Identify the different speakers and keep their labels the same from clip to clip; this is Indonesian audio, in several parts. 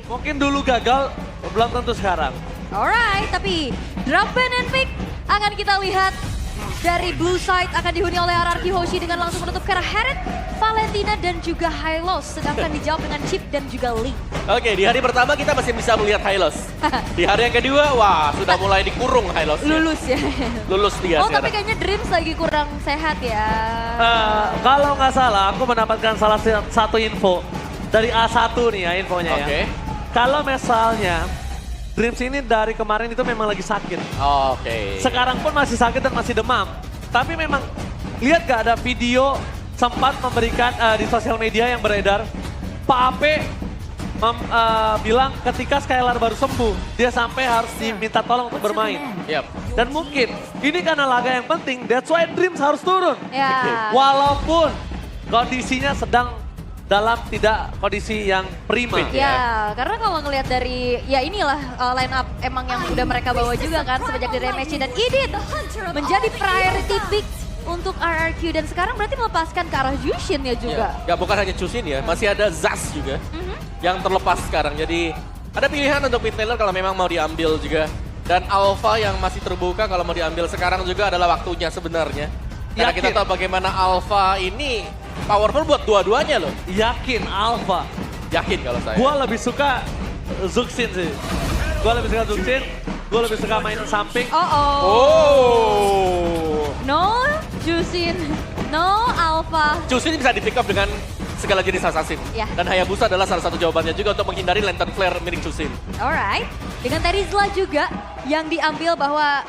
Speaker 1: Mungkin dulu gagal, belum tentu sekarang.
Speaker 2: Alright, tapi drop ban and pick akan kita lihat dari blue side akan dihuni oleh RRQ Hoshi dengan langsung menutup ke arah Herod, Valentina dan juga Hylos. Sedangkan dijawab dengan Chip dan juga Link.
Speaker 3: Oke, di hari pertama kita masih bisa melihat Hylos. Di hari yang kedua, wah sudah mulai dikurung Hylos.
Speaker 2: Lulus ya.
Speaker 3: Lulus dia
Speaker 2: Oh tapi
Speaker 3: sekarang.
Speaker 2: kayaknya Dreams lagi kurang sehat ya.
Speaker 1: Kalau nggak salah, aku mendapatkan salah satu info dari A1 nih ya infonya ya.
Speaker 3: Oke.
Speaker 1: Kalau misalnya Dreams ini dari kemarin itu memang lagi sakit.
Speaker 3: Oke.
Speaker 1: Sekarang pun masih sakit dan masih demam. Tapi memang lihat gak ada video sempat memberikan di sosial media yang beredar. Pak Ape bilang ketika Skylar baru sembuh, dia sampai harus diminta tolong untuk bermain.
Speaker 3: Yap.
Speaker 1: Dan mungkin ini karena laga yang penting, that's why Dreams harus turun.
Speaker 2: Ya.
Speaker 1: Walaupun kondisinya sedang dalam tidak kondisi yang prima.
Speaker 3: Fit,
Speaker 2: Ya, karena kalau ngelihat dari, ya inilah line up emang yang udah mereka bawa juga kan semenjak dari MSC dan Edith menjadi priority pick untuk RRQ dan sekarang berarti melepaskan ke arah Jushin ya juga.
Speaker 3: Ya, bukan hanya Chusin ya, masih ada Zas juga yang terlepas sekarang. Jadi ada pilihan untuk mid laner kalau memang mau diambil juga. Dan Alpha yang masih terbuka kalau mau diambil sekarang juga adalah waktunya sebenarnya. Karena kita
Speaker 1: Yakin.
Speaker 3: tahu bagaimana Alpha ini powerful buat dua-duanya loh.
Speaker 1: Yakin Alpha.
Speaker 3: Yakin kalau saya.
Speaker 1: Gua lebih suka Zuxin sih. Gua lebih suka Zuxin. Gua lebih suka main samping.
Speaker 3: Oh.
Speaker 2: No Jushin, no Alpha.
Speaker 3: Chusin bisa di pick up dengan segala jenis assassin.
Speaker 2: Ya.
Speaker 3: Dan Hayabusa adalah salah satu jawabannya juga untuk menghindari lantern flare milik Chusin.
Speaker 2: Alright, dengan Terizla juga yang diambil bahwa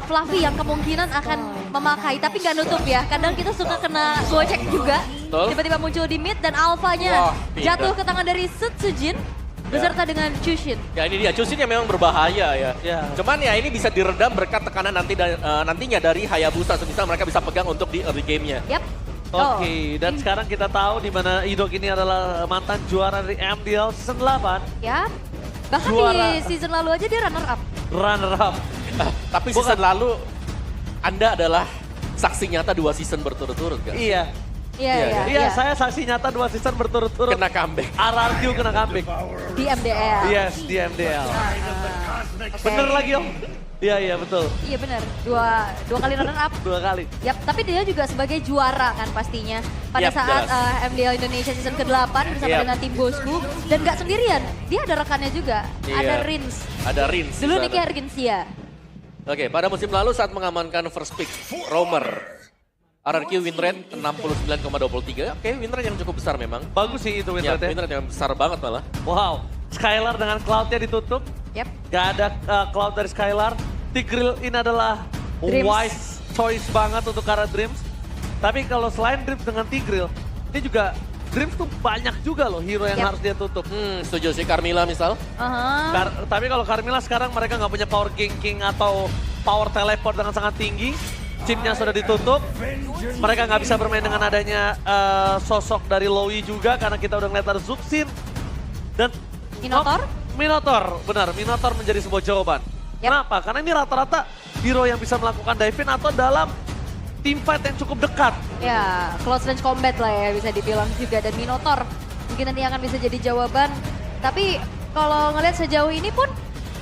Speaker 2: Fluffy yang kemungkinan akan memakai, tapi nggak nutup ya. Kadang kita suka kena gojek juga.
Speaker 3: Betul.
Speaker 2: Tiba-tiba muncul di mid dan alfanya
Speaker 3: Wah, pindah.
Speaker 2: jatuh ke tangan dari Setsujin beserta dengan Jushin.
Speaker 3: Ya ini dia, Chusin yang memang berbahaya ya.
Speaker 1: Ya.
Speaker 3: Cuman ya ini bisa diredam berkat tekanan nantinya dari Hayabusa. Semisal mereka bisa pegang untuk di early game-nya.
Speaker 2: Yap.
Speaker 1: Oke, dan sekarang kita tahu di mana Idok ini adalah mantan juara dari MDL season 8,
Speaker 2: Ya. Bahkan
Speaker 1: Juara.
Speaker 2: di season lalu aja dia runner up.
Speaker 1: runner up.
Speaker 3: Tapi season lalu Anda adalah saksi nyata 2 season berturut-turut kan?
Speaker 1: Iya,
Speaker 2: Iya,
Speaker 3: Iya,
Speaker 2: iya,
Speaker 1: iya, saya saksi nyata 2 season berturut-turut.
Speaker 3: Kena comeback.
Speaker 1: RRQ kena comeback.
Speaker 2: Di MDL.
Speaker 1: Yes, di MDL.
Speaker 2: Oke.
Speaker 1: Bener lagi Om? Iya, iya betul.
Speaker 2: Iya benar. Dua kali runner up.
Speaker 1: 2 kali.
Speaker 2: Yap, tapi dia juga sebagai juara kan pastinya pada
Speaker 3: Yap,
Speaker 2: saat
Speaker 3: jelas.
Speaker 2: MDL Indonesia season ke-8 bersama
Speaker 3: Yap.
Speaker 2: dengan tim Bosku dan nggak sendirian, dia ada rekannya juga,
Speaker 3: Iya.
Speaker 2: ada Rins.
Speaker 3: Ada Rins. di
Speaker 2: Dulu
Speaker 3: sana.
Speaker 2: Nicky Argensia.
Speaker 3: Oke, pada musim lalu saat mengamankan first pick, Romer. RRQ win rate 69,23. Oke, win rate yang cukup besar memang.
Speaker 1: Bagus sih itu win
Speaker 3: Ya,
Speaker 1: rate-nya.
Speaker 3: win rate yang besar banget malah.
Speaker 1: Wow, Skylar dengan cloud-nya ditutup.
Speaker 2: Yap.
Speaker 1: Gak ada cloud dari Skylar. Tigreal ini adalah
Speaker 2: Dreams.
Speaker 1: wise choice banget untuk arah Dreams. Tapi kalau selain Dreams dengan Tigreal, ini juga Dreams tuh banyak juga loh hero yang
Speaker 2: Yap.
Speaker 1: harus dia tutup.
Speaker 3: Setuju sih Carmilla misal.
Speaker 2: Aha.
Speaker 1: Tapi kalau Carmilla sekarang mereka nggak punya power ganking atau power teleport dengan sangat tinggi. Chipnya sudah ditutup. Mereka nggak bisa bermain dengan adanya sosok dari Lowy juga karena kita udah ngeliat ada Zuxin. Dan
Speaker 2: Minotaur?
Speaker 1: Minotaur, benar. Minotaur menjadi sebuah jawaban.
Speaker 2: Yap.
Speaker 1: Kenapa? Karena ini rata-rata hero yang bisa melakukan dive-in atau dalam teamfight yang cukup dekat.
Speaker 2: Ya, close range combat lah ya bisa dibilang juga dan Minotaur mungkin nanti akan bisa jadi jawaban. Tapi kalau ngelihat sejauh ini pun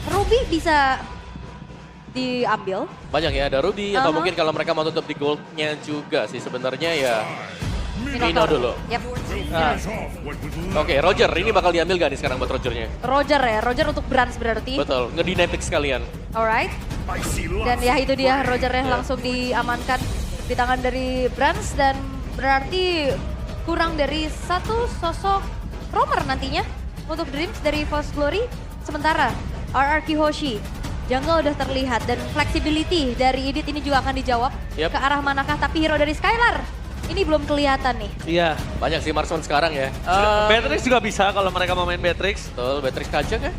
Speaker 2: Ruby bisa diambil.
Speaker 3: Banyak ya, ada Ruby atau
Speaker 2: Aha.
Speaker 3: mungkin kalau mereka mau tutup di goldnya juga sih sebenarnya ya. Mino dulu.
Speaker 2: Yap.
Speaker 1: Nah,
Speaker 3: Oke, Roger, ini bakal diambil gak nih sekarang buat Rogernya?
Speaker 2: Roger ya, Roger untuk Brans berarti.
Speaker 3: Betul, ngedynamic sekalian.
Speaker 2: Alright. Dan ya itu dia Rogernya langsung diamankan di tangan dari Brans dan berarti kurang dari satu sosok roamer nantinya untuk Dreams dari False Glory. Sementara RRQ Hoshi, jungle udah terlihat dan flexibility dari Edith ini juga akan dijawab
Speaker 3: Yep.
Speaker 2: ke arah manakah tapi hero dari Skylar ini belum kelihatan nih.
Speaker 1: iya.
Speaker 3: Banyak sih marksman sekarang ya.
Speaker 1: Beatrix juga bisa kalau mereka mau main Beatrix.
Speaker 3: Betul, Beatrix Kaja kan?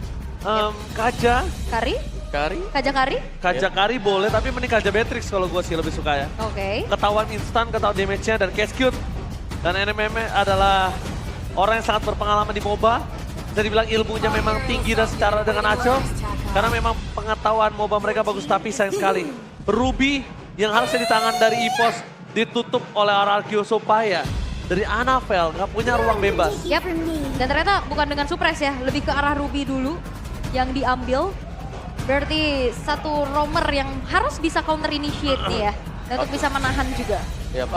Speaker 1: Kaja,
Speaker 2: Kari?
Speaker 3: Kari?
Speaker 2: Kaja Kari?
Speaker 1: Kaja Kari boleh tapi mending Kaja Beatrix kalau gue sih lebih suka ya.
Speaker 2: Oke.
Speaker 1: Ketahuan instan, ketahuan damage-nya dan cash cute. Dan NMM adalah orang yang sangat berpengalaman di MOBA. Bisa dibilang ilmunya memang tinggi dan secara dengan Aco. Karena memang pengetahuan MOBA mereka bagus tapi sayang sekali. Ruby yang harusnya di tangan dari EVOS ditutup oleh RRQ supaya dari Anavel nggak punya ruang bebas.
Speaker 2: Yap. Dan ternyata bukan dengan surprise ya, lebih ke arah Ruby dulu yang diambil. Berarti satu roamer yang harus bisa counter initiate nih ya. Dan untuk bisa menahan juga.
Speaker 3: Yap,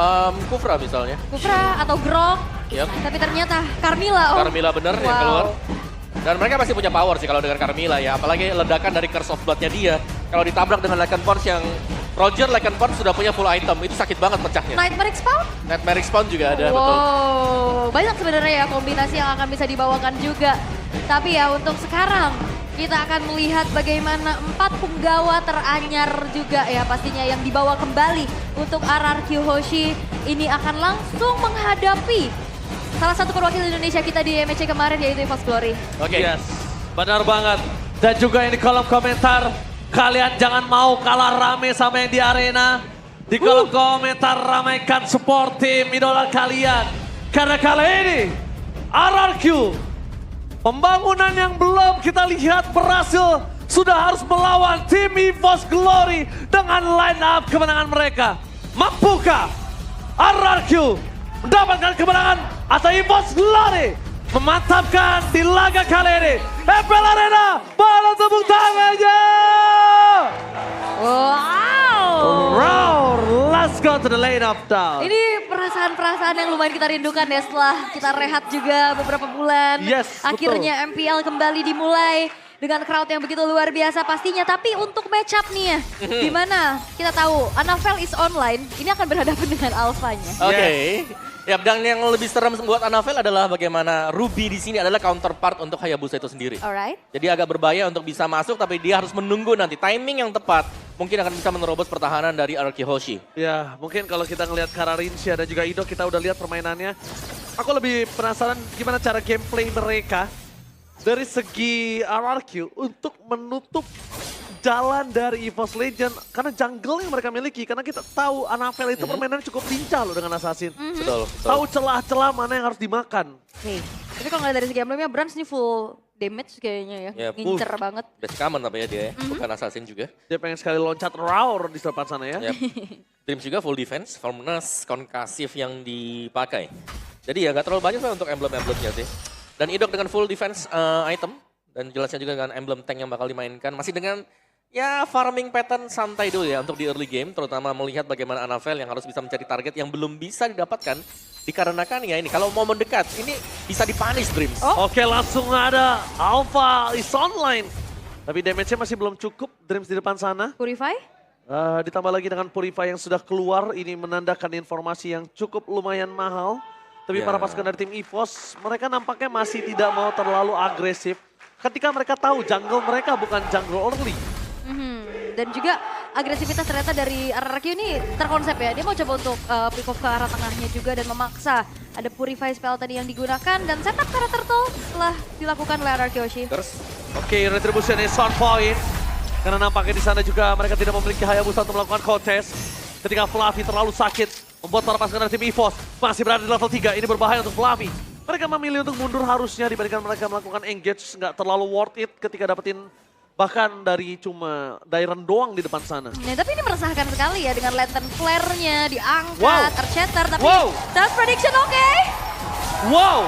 Speaker 3: Kufra misalnya.
Speaker 2: Kufra atau Grok.
Speaker 3: Yap.
Speaker 2: Tapi ternyata Carmilla.
Speaker 3: Carmilla bener yang keluar. Dan mereka pasti punya power sih kalau dengan Carmilla ya. Apalagi ledakan dari Curse of Blood-nya dia. Kalau ditabrak dengan Lycan Force yang Roger Lycan Force sudah punya full item. Itu sakit banget pecahnya.
Speaker 2: Nightmare Spawn?
Speaker 3: Nightmare Spawn juga ada, betul.
Speaker 2: Banyak sebenarnya ya kombinasi yang akan bisa dibawakan juga. Tapi ya untuk sekarang kita akan melihat bagaimana 4 punggawa teranyar juga ya pastinya yang dibawa kembali untuk RRQ Hoshi. Ini akan langsung menghadapi salah satu perwakilan Indonesia kita di MSC kemarin yaitu EVOS Glory.
Speaker 3: Oke.
Speaker 1: Yes, benar banget. Dan juga yang di kolom komentar, kalian jangan mau kalah rame sama yang di arena. Di kolom komentar ramaikan support tim idola kalian. Karena kali ini RRQ, pembangunan yang belum kita lihat berhasil, sudah harus melawan tim EVOS Glory dengan line up kemenangan mereka. Mampukah RRQ mendapatkan kemenangan atau EVOS Glory memantapkan di laga kali ini? FPL Arena, pada tepuk tangannya! Wow, let's go to the lane of down.
Speaker 2: Ini perasaan-perasaan yang lumayan kita rindukan ya setelah kita rehat juga beberapa bulan.
Speaker 1: Yes,
Speaker 2: Akhirnya MPL kembali dimulai dengan crowd yang begitu luar biasa pastinya. Tapi untuk match up nih ya, dimana kita tahu Anavel is online, ini akan berhadapan dengan Alpha-nya.
Speaker 3: Oke. Ya, dan yang lebih serem buat Anavel adalah bagaimana Ruby di sini adalah counterpart untuk Hayabusa itu sendiri.
Speaker 2: Alright.
Speaker 3: Jadi agak berbahaya untuk bisa masuk, tapi dia harus menunggu nanti timing yang tepat. Mungkin akan bisa menerobos pertahanan dari RRQ Hoshi.
Speaker 1: Ya, mungkin kalau kita ngelihat Kararinsya dan juga Ido, kita udah lihat permainannya. Aku lebih penasaran gimana cara gameplay mereka dari segi RRQ untuk menutup jalan dari EVOS Legend. Karena jungle yang mereka miliki, karena kita tahu Anavel itu permainannya cukup lincah loh dengan Assassin.
Speaker 3: Betul.
Speaker 1: Tahu celah-celah mana yang harus dimakan.
Speaker 2: Oke. Tapi kalau ngeliat dari segi emblemnya, Brans ini full damage kayaknya ya.
Speaker 3: Ya,
Speaker 2: Ngincer banget.
Speaker 3: Best common tapi ya dia ya, bukan assassin juga.
Speaker 1: Dia pengen sekali loncat roar di depan sana ya.
Speaker 3: Yep. Dreams juga full defense, Formness, Concussive yang dipakai. Jadi ya nggak terlalu banyak lah untuk emblem-emblemnya sih. Dan Idok dengan full defense item, dan jelasnya juga dengan emblem tank yang bakal dimainkan. Masih dengan ya farming pattern santai dulu ya untuk di early game, terutama melihat bagaimana Anavel yang harus bisa mencari target yang belum bisa didapatkan. Dikarenakan ya ini, kalau mau mendekat, ini bisa dipunish Dreams.
Speaker 1: Oke, langsung ada Alpha is online. Tapi damage-nya masih belum cukup, Dreams di depan sana.
Speaker 2: Purify?
Speaker 1: Ditambah lagi dengan Purify yang sudah keluar, ini menandakan informasi yang cukup lumayan mahal. Tapi
Speaker 3: Ya.
Speaker 1: para pasukan dari tim EVOS, mereka nampaknya masih tidak mau terlalu agresif. Ketika mereka tahu jungle mereka bukan jungle only.
Speaker 2: Dan juga agresivitas ternyata dari RRQ ini terkonsep ya. Dia mau coba untuk pick off ke arah tengahnya juga dan memaksa. Ada Purify spell tadi yang digunakan dan setup karakter turtle telah dilakukan oleh RRQ Hoshi.
Speaker 3: Terus
Speaker 1: Oke, Retribution is on point. Karena nampaknya di sana juga mereka tidak memiliki Hayabusa untuk melakukan contest. Ketika Fluffy terlalu sakit, membuat para pasukan dari tim EVOS masih berada di level 3. Ini berbahaya untuk Fluffy. Mereka memilih untuk mundur harusnya dibandingkan mereka melakukan engage. Nggak terlalu worth it ketika dapetin bahkan dari cuma Dairon doang di depan sana.
Speaker 2: Nah, tapi ini meresahkan sekali ya dengan lantern flare-nya diangkat,
Speaker 1: Wow.
Speaker 2: Archater, tapi
Speaker 1: Wow.
Speaker 2: self prediction oke.
Speaker 1: Wow!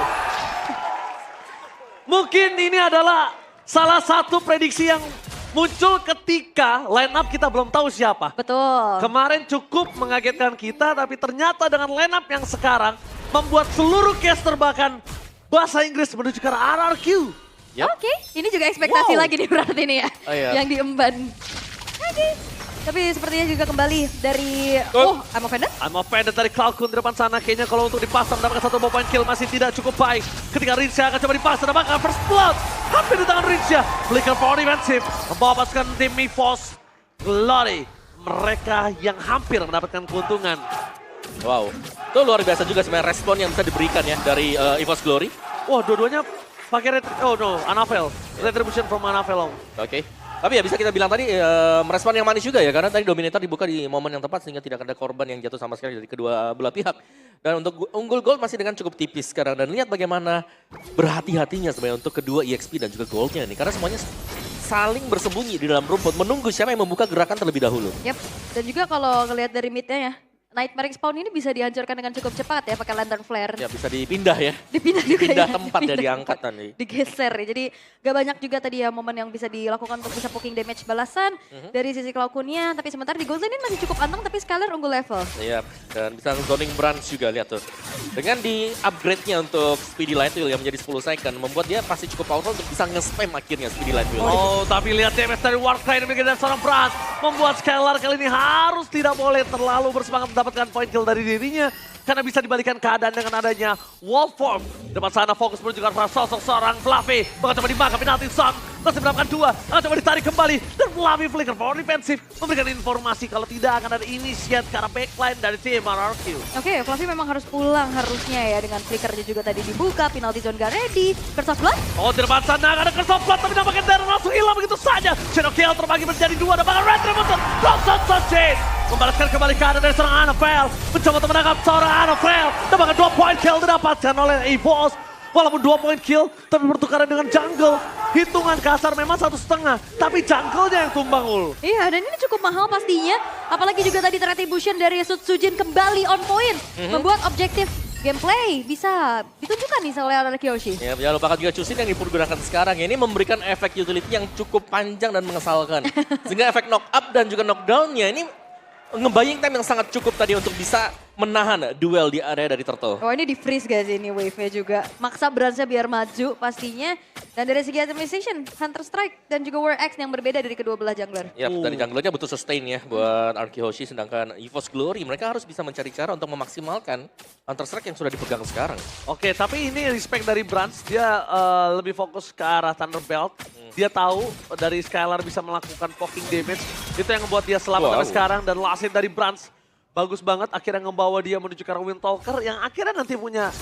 Speaker 1: Mungkin ini adalah salah satu prediksi yang muncul ketika line up kita belum tahu siapa.
Speaker 2: Betul.
Speaker 1: Kemarin cukup mengagetkan kita, tapi ternyata dengan line up yang sekarang membuat seluruh caster bahkan bahasa Inggris menuju ke arah RRQ.
Speaker 3: Yep.
Speaker 2: Oke, ini juga ekspektasi
Speaker 1: Wow.
Speaker 2: lagi nih berarti nih ya.
Speaker 3: Oh, iya.
Speaker 2: Yang diemban. Oke. Tapi sepertinya juga kembali dari, I'm offended.
Speaker 1: I'm offended dari Cloudcon di depan sana. Kayaknya kalau untuk dipasang mendapatkan satu point kill masih tidak cukup baik. Ketika Rinsya akan coba dipasang, dapatkan first blood. Hampir di tangan Rinsya. Flicker for defensive. Membawa pasukan tim EVOS Glory. Mereka yang hampir mendapatkan keuntungan.
Speaker 3: wow, itu luar biasa juga sebenarnya respon yang bisa diberikan ya dari EVOS Glory.
Speaker 1: Wah, dua-duanya pakai Anavel. Retribution from Anavel.
Speaker 3: Oke. Tapi ya bisa kita bilang tadi merespon yang manis juga ya, karena tadi Dominator dibuka di momen yang tepat sehingga tidak ada korban yang jatuh sama sekali dari kedua belah pihak. Dan untuk unggul gold masih dengan cukup tipis sekarang, dan lihat bagaimana berhati-hatinya sebenarnya untuk kedua EXP dan juga goldnya ini, karena semuanya saling bersembunyi di dalam rumput menunggu siapa yang membuka gerakan terlebih dahulu.
Speaker 2: Yap. Dan juga kalau ngelihat dari mid-nya ya, Nightmare Spawn ini bisa dihancurkan dengan cukup cepat ya pakai Lantern Flare.
Speaker 3: Ya bisa dipindah ya.
Speaker 2: Dipindah juga
Speaker 3: Dipindah
Speaker 2: ya.
Speaker 3: tempat ya,
Speaker 2: Dipindah
Speaker 3: diangkat
Speaker 2: tempat.
Speaker 3: nanti.
Speaker 2: Digeser ya. Jadi gak banyak juga tadi ya momen yang bisa dilakukan untuk bisa poking damage balasan dari sisi Cloud-Kunnya. Tapi sementara di gold lane ini masih cukup anteng tapi Skylar unggul level.
Speaker 3: Iya, dan bisa zoning branch juga, lihat tuh. Dengan di upgrade-nya untuk Speedy Light Wheel yang menjadi 10 second, membuat dia pasti cukup powerful untuk bisa nge-spam akhirnya Speedy Light Wheel.
Speaker 1: Oh, tapi lihat damage dari Warcry yang dimiliki dari seorang Brans. Membuat Skylar kali ini harus tidak boleh terlalu bersemangat mendapatkan point kill dari dirinya. Karena bisa dibalikan keadaan dengan adanya wall form. Depan sana fokus menunjukkan para sosok seorang Fluffy. Bakal coba dimakan penalti Son. Masih mendapatkan 2. Akan coba ditarik kembali. Dan Fluffy flicker power defensif. Memberikan informasi kalau tidak akan ada initiate ke arah backline dari tim RRQ.
Speaker 2: Oke, Fluffy memang harus pulang harusnya ya dengan flickernya juga tadi dibuka. Penalty zone gak ready. Curse of Blood.
Speaker 1: Oh, di depan sana ada Curse of Blood. Tapi nampaknya Darren langsung hilang begitu saja. Shadow Kill terbagi menjadi 2. Dan bahkan Retribution. Roxanne Sunshine. Membalaskan kembali keadaan dari seorang Annabelle. Mencoba untuk menangkap seorang Annabelle. Dan bahkan 2 point kill didapatkan oleh EVOS. Walaupun 2 point kill, tapi bertukaran dengan jungle. Hitungan kasar memang 1,5. Tapi jungle-nya yang tumbang, Ul.
Speaker 2: Iya, dan ini cukup mahal pastinya. Apalagi juga tadi Retribution dari Sutsujin kembali on point. Membuat objektif gameplay bisa ditunjukkan nih oleh Kyoshi.
Speaker 3: Ya, jangan lupakan juga Chusin yang dipergunakan sekarang. Ini memberikan efek utility yang cukup panjang dan mengesalkan. Sehingga efek knock up dan juga knockdown-nya ini nge-buying time yang sangat cukup tadi untuk bisa menahan duel di area dari Turtle.
Speaker 2: Oh ini di freeze guys ini wave-nya juga. Maksa Bransnya biar maju pastinya. Dan dari segi itemization, Hunter Strike dan juga War Axe yang berbeda dari kedua belah jungler.
Speaker 3: Ya, dari junglernya butuh sustain ya buat Arkihoshi, sedangkan EVOS Glory mereka harus bisa mencari cara untuk memaksimalkan Hunter Strike yang sudah dipegang sekarang.
Speaker 1: Oke, tapi ini respect dari Brans. Dia lebih fokus ke arah Thunderbelt. Dia tahu dari Skylar bisa melakukan poking damage. Itu yang membuat dia selamat sampai sekarang. Dan last hit dari Brans bagus banget. Akhirnya ngebawa dia menuju ke arah Windtalker yang akhirnya nanti punya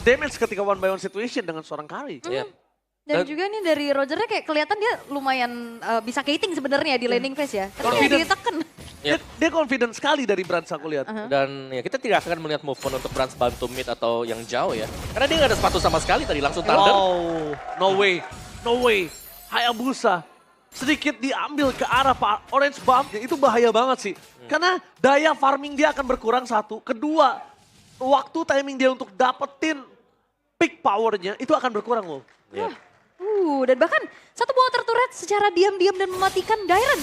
Speaker 1: damage ketika one by one situation dengan seorang Kari.
Speaker 3: Iya.
Speaker 2: Dan juga nih dari Rogernya kayak kelihatan dia lumayan bisa gating sebenarnya di laning phase ya. Tapi kayak ditekan.
Speaker 1: Dia confident sekali dari Brans aku lihat.
Speaker 3: Dan ya kita tidak akan melihat movement untuk Brans bantu mid atau yang jauh ya. Karena dia nggak ada sepatu sama sekali tadi, langsung Thunder.
Speaker 1: Wow, no way, no way. Hayabusa sedikit diambil ke arah Pak Orange Bomb, itu bahaya banget sih. Karena daya farming dia akan berkurang 1. Kedua, waktu timing dia untuk dapetin peak powernya itu akan berkurang loh.
Speaker 3: Yeah.
Speaker 2: Dan bahkan satu buah turret secara diam-diam dan mematikan Dairon.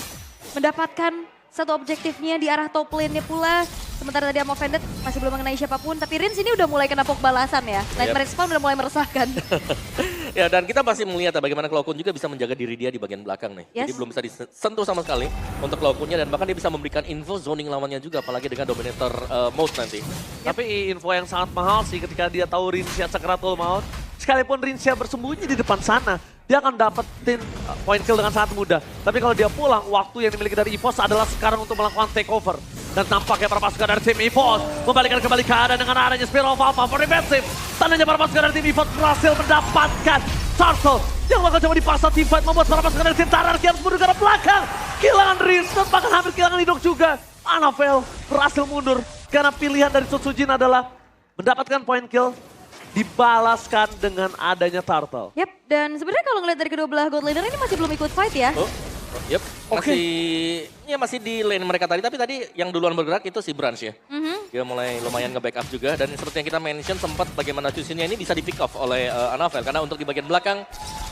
Speaker 2: Mendapatkan satu objektifnya di arah top lane-nya pula. Sementara tadi Amo Vended masih belum mengenai siapapun. Tapi Rins ini udah mulai kena pok balasan ya. Nightmare Spawn udah mulai meresahkan.
Speaker 3: Ya, dan kita masih melihat ya bagaimana Cloud-Kun juga bisa menjaga diri dia di bagian belakang nih. Jadi belum bisa disentuh sama sekali untuk Cloud-Kunnya, dan bahkan dia bisa memberikan info zoning lawannya juga, apalagi dengan Dominator mode nanti.
Speaker 1: Tapi info yang sangat mahal sih ketika dia tahu Rinsia Sakratul Maut. Sekalipun Rinsia bersembunyi di depan sana, dia akan dapetin point kill dengan sangat mudah. Tapi kalau dia pulang, waktu yang dimiliki dari EVOS adalah sekarang untuk melakukan takeover. Dan tampaknya para pasukan dari tim EVOS membalikan kembali keadaan dengan adanya Spiral of Alpha for defensive. Tandanya para pasukan dari tim EVOS berhasil mendapatkan Turtle yang bakal coba dipaksa team fight, membuat para pasukan dari tim Tararki harus mundur ke arah belakang. Kehilangan Riz dan bahkan hampir kehilangan Hidok juga. Annabelle berhasil mundur karena pilihan dari Sutsujin adalah mendapatkan point kill dibalaskan dengan adanya Turtle.
Speaker 2: Yap, dan sebenarnya kalau ngeliat dari kedua belah gold laner ini masih belum ikut fight ya.
Speaker 3: Yep, masih di lane mereka tadi, tapi tadi yang duluan bergerak itu si Brans ya. Dia mulai lumayan nge-backup juga, dan seperti yang kita mention sempat bagaimana Chusinnya ini bisa di pick off oleh Annabelle, karena untuk di bagian belakang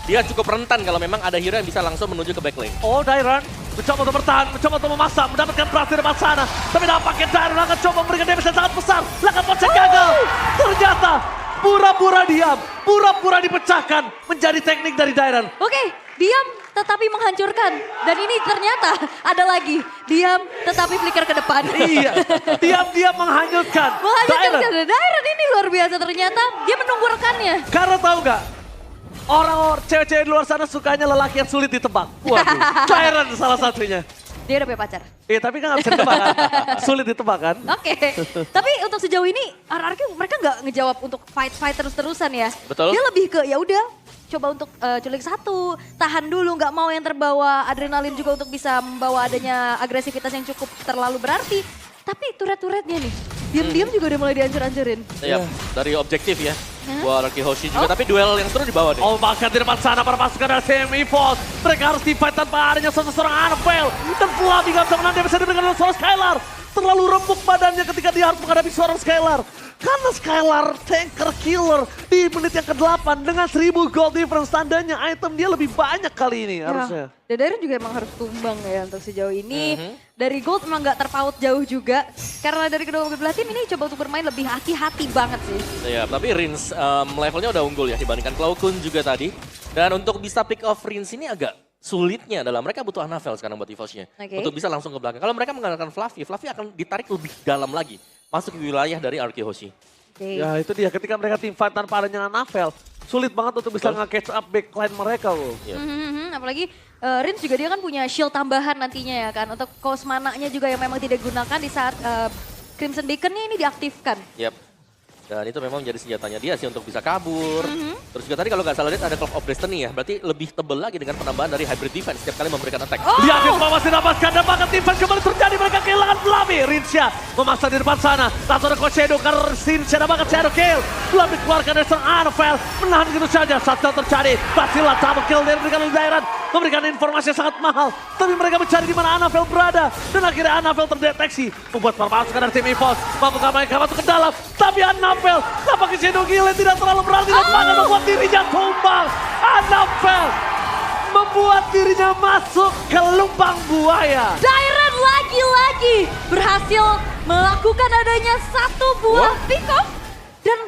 Speaker 3: dia cukup rentan kalau memang ada hero yang bisa langsung menuju ke back lane.
Speaker 1: Oh, Dairon mencoba untuk bertahan, mencoba untuk memaksa, mendapatkan berhasil di depan sana. Tapi nampaknya Dairon akan coba memberikan damage yang sangat besar. Lakukan pocek gagal. Ternyata pura-pura diam, pura-pura dipecahkan menjadi teknik dari Dairon.
Speaker 2: Oke, diam tetapi menghancurkan. Dan ini ternyata ada lagi. Diam tetapi flicker ke depan.
Speaker 1: Iya, diam-diam menghanyutkan.
Speaker 2: Menghanyutkan Dairon ini luar biasa ternyata. Dia menunggu rekannya.
Speaker 1: Karena tahu nggak? Orang cewek-cewek di luar sana sukanya lelaki yang sulit ditebak. Waduh, Dairon salah satunya.
Speaker 2: Dia udah punya pacar.
Speaker 1: Iya, tapi kan nggak bisa ditebak kan? Sulit ditebak kan?
Speaker 2: Oke. Tapi untuk sejauh ini RRQ mereka nggak ngejawab untuk fight terus-terusan ya.
Speaker 3: Betul.
Speaker 2: Dia lebih ke ya udah coba untuk culik satu, tahan dulu, nggak mau yang terbawa adrenalin juga untuk bisa membawa adanya agresivitas yang cukup terlalu berarti. Tapi turret-turretnya nih, diam-diam juga udah mulai dihancur-hancurin.
Speaker 3: Iya, dari objektif ya. Buat Arkihoshi juga, tapi duel yang seru di bawah nih.
Speaker 1: Oh, bahkan di depan sana para pasukan dari tim EVOS. Mereka harus di-fight tanpa adanya seorang Annabelle. Dan Fluffy gak bisa menang, dia bisa diberikan oleh seorang Skylar. terlalu remuk badannya ketika dia harus menghadapi seorang Skylar. Karena Skylar tanker killer di menit yang ke-8 dengan 1000 gold difference, tandanya item dia lebih banyak kali ini harusnya.
Speaker 2: Dan Dairen juga emang harus tumbang ya untuk sejauh ini. Dari gold memang nggak terpaut jauh juga. Karena dari kedua belah tim ini coba untuk bermain lebih hati-hati banget sih.
Speaker 3: Ya, tapi Rins levelnya udah unggul ya dibandingkan Cloud Kun juga tadi. Dan untuk bisa pick off Rins ini agak sulitnya adalah mereka butuh Anavel sekarang buat EVOS-nya. Untuk bisa langsung ke belakang. Kalau mereka mengandalkan Fluffy, Fluffy akan ditarik lebih dalam lagi. Masuk ke wilayah dari Arky Hoshi.
Speaker 1: Ya itu dia, ketika mereka tim fight tanpa adanya Anavel, sulit banget untuk bisa nge-catch up backline mereka loh.
Speaker 2: Apalagi Rins juga dia kan punya shield tambahan nantinya ya kan. Untuk cost mana-nya juga yang memang tidak digunakan di saat Crimson Beacon-nya ini diaktifkan.
Speaker 3: Yap. Dan itu memang jadi senjatanya dia sih untuk bisa kabur. Terus juga tadi kalau nggak salah lihat ada Clock of Destiny ya. Berarti lebih tebel lagi dengan penambahan dari Hybrid Defense setiap kali memberikan attack.
Speaker 1: Lihat Info masih dapatkan dan bahkan defense kembali terjadi. Mereka kehilangan Fluffy. Rinsya memaksa di depan sana. Langsung ada Coach Shadow karena Rinsya dapatkan Shadow kill. Belum dikeluarkan dari seorang Anavel. Menahan gitu saja. Saat terjadi. Basila double kill dari memberikan Dairen. Memberikan informasi yang sangat mahal. Tapi mereka mencari di mana Anavel berada. Dan akhirnya Anavel terdeteksi. Membuat permasukan dari tim EVOS. Mampukah mereka masuk ke dalam. Tapi Anavel tampaknya Shadow kill tidak terlalu berarti. Dan bahkan membuat dirinya tumbang. Anavel membuat dirinya masuk ke lubang buaya.
Speaker 2: Dairen lagi-lagi berhasil melakukan adanya satu buah pick off dan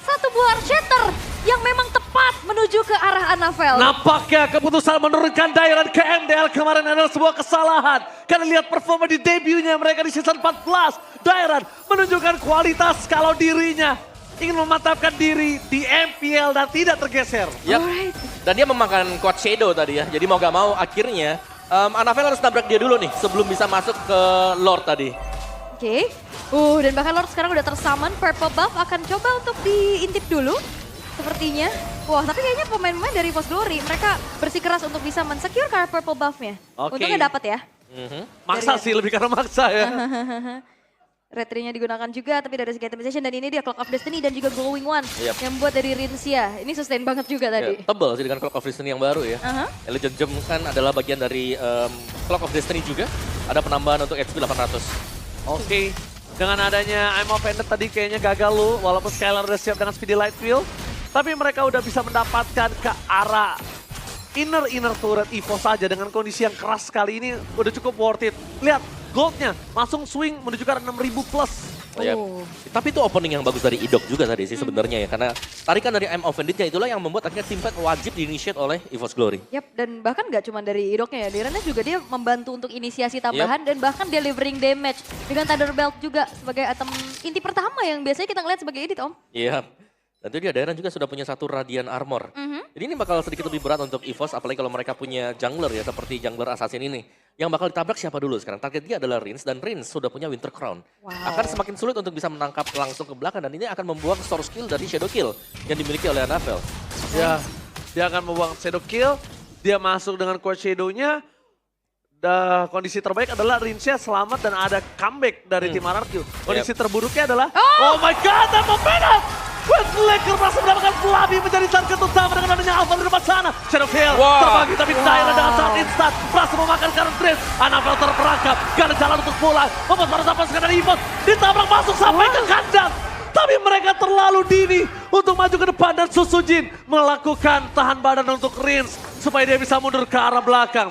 Speaker 2: satu buah shatter yang memang tepat menuju ke arah Anavel.
Speaker 1: Nampaknya keputusan menurunkan Dairen ke MDL kemarin adalah sebuah kesalahan. Karena lihat performa di debutnya mereka di season 14. Dairen menunjukkan kualitas kalau dirinya ingin memantapkan diri di MPL dan tidak tergeser.
Speaker 3: Yap. Dan dia memakan Coach Shadow tadi ya. Jadi mau gak mau akhirnya Anavel harus nabrak dia dulu nih sebelum bisa masuk ke Lord tadi.
Speaker 2: Oke. Dan bahkan Lord sekarang udah tersummon. Purple buff akan coba untuk diintip dulu. Sepertinya. Wah, tapi kayaknya pemain-pemain dari EVOS Glory mereka bersikeras untuk bisa men-secure karena purple buff-nya. Untungnya dapat ya.
Speaker 1: Maksa sih, lebih karena maksa ya.
Speaker 2: Retry-nya digunakan juga, tapi dari segi itemization dan ini dia Clock of Destiny dan juga Glowing One yang buat dari Rinsya. Ini sustain banget juga tadi.
Speaker 3: Tebal sih dengan Clock of Destiny yang baru ya. Legend Gem kan adalah bagian dari Clock of Destiny juga. Ada penambahan untuk HP 800.
Speaker 1: Oke. Dengan adanya I'm Offended tadi kayaknya gagal lu, walaupun Skylar udah siap dengan Speedy Light Wheel. Tapi mereka udah bisa mendapatkan ke arah inner turret EVOS saja dengan kondisi yang keras sekali ini udah cukup worth it. Lihat, goldnya langsung swing menuju ke arah 6.000 plus.
Speaker 3: Tapi itu opening yang bagus dari Idok juga tadi sih sebenarnya ya. Karena tarikan dari I'm Offended-nya itulah yang membuat akhirnya teamfight wajib di-initiate oleh EVOS Glory.
Speaker 2: Yap, dan bahkan gak cuma dari Idoknya ya. Dairennya juga dia membantu untuk inisiasi tambahan dan bahkan delivering damage. Dengan Thunder Belt juga sebagai item inti pertama yang biasanya kita ngeliat sebagai edit, Om.
Speaker 3: Iya. Dan itu dia Dairen juga sudah punya satu Radiant Armor. Jadi ini bakal sedikit lebih berat untuk EVOS, apalagi kalau mereka punya jungler ya, seperti jungler Assassin ini. Yang bakal ditabrak siapa dulu sekarang? Target dia adalah Rins, dan Rins sudah punya Winter Crown. Akan semakin sulit untuk bisa menangkap langsung ke belakang, dan ini akan membuang source kill dari Shadow Kill yang dimiliki oleh Anavel.
Speaker 1: Ya, dia akan membuang Shadow Kill, dia masuk dengan Coach Shadow-nya. Kondisi terbaik adalah Rinsya selamat dan ada comeback dari tim RRQ. Kondisi terburuknya adalah, oh my god, apa beda? Westlaker berhasil mendapatkan Fluffy menjadi target utama dengan adanya Alpha di depan sana. Shadow Kill terbagi tapi Dairen dengan sangat instan berhasil memakan Karen Grace. Anavel terperangkap, gak ada jalan untuk pulang. Membuat para sampai sekadar EVOS ditabrak masuk sampai ke kandang. Tapi mereka terlalu dini untuk maju ke depan dan Susujin melakukan tahan badan untuk Rins supaya dia bisa mundur ke arah belakang.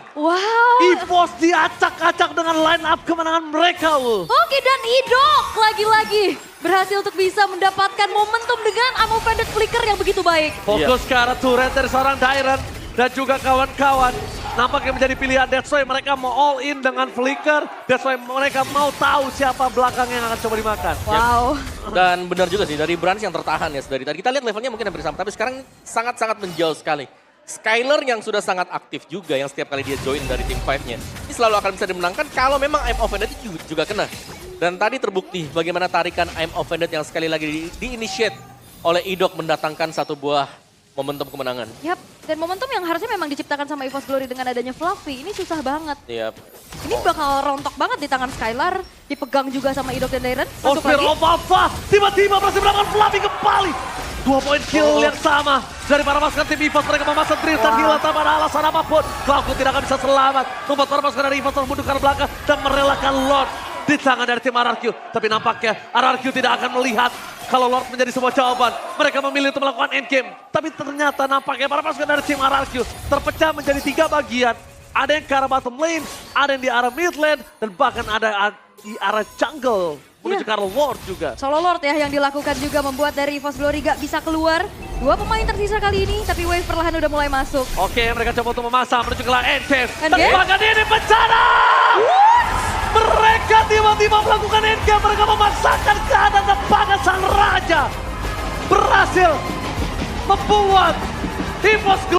Speaker 1: EVOS diacak-acak dengan line up kemenangan mereka.
Speaker 2: Oke, dan Idok lagi-lagi berhasil untuk bisa mendapatkan momentum dengan I'm Offended Flicker yang begitu baik.
Speaker 1: Fokus ke arah turret dari seorang Dairen dan juga kawan-kawan. Nampaknya menjadi pilihan, that's why mereka mau all in dengan Flicker. That's why mereka mau tahu siapa belakang yang akan coba dimakan.
Speaker 3: Dan benar juga sih, dari Branch yang tertahan ya dari tadi. Kita lihat levelnya mungkin hampir sama, tapi sekarang sangat-sangat menjauh sekali. Skylar yang sudah sangat aktif juga, yang setiap kali dia join dari tim 5-nya. Ini selalu akan bisa dimenangkan kalau memang I'm Offended juga kena. Dan tadi terbukti bagaimana tarikan I'm Offended yang sekali lagi di-initiate oleh Idok mendatangkan satu buah momentum kemenangan.
Speaker 2: Yap, dan momentum yang harusnya memang diciptakan sama EVOS Glory dengan adanya Fluffy, ini susah banget. Ini bakal rontok banget di tangan Skylar, dipegang juga sama Idok dan Dairen.
Speaker 1: Spear of Alpha, tiba-tiba berhasil mendapatkan Fluffy kembali. 2 poin kill yang sama dari para pasukan tim EVOS. Mereka memasang Tris dan Heal tanpa ada alasan apapun. Cloud tidak akan bisa selamat. Membuat para pasukan dari EVOS mundur ke belakang dan merelakan Lord di tangan dari tim RRQ. Tapi nampaknya RRQ tidak akan melihat kalau Lord menjadi sebuah jawaban. Mereka memilih untuk melakukan endgame. Tapi ternyata nampaknya para pasukan dari tim RRQ terpecah menjadi 3 bagian. Ada yang ke arah bottom lane, ada yang di arah mid lane, dan bahkan ada di arah jungle. Menuju ke arah Lord juga.
Speaker 2: Solo Lord ya yang dilakukan juga membuat dari EVOS Glory gak bisa keluar. 2 pemain tersisa kali ini, tapi wave perlahan udah mulai masuk.
Speaker 1: Oke, mereka coba untuk memasang menuju ke arah endgame. Dan
Speaker 2: Endgame?
Speaker 1: bahkan ini bencana! Mereka tiba-tiba melakukan endgame. Mereka memaksakan keadaan depan sang raja. Berhasil membuat EVOS Glory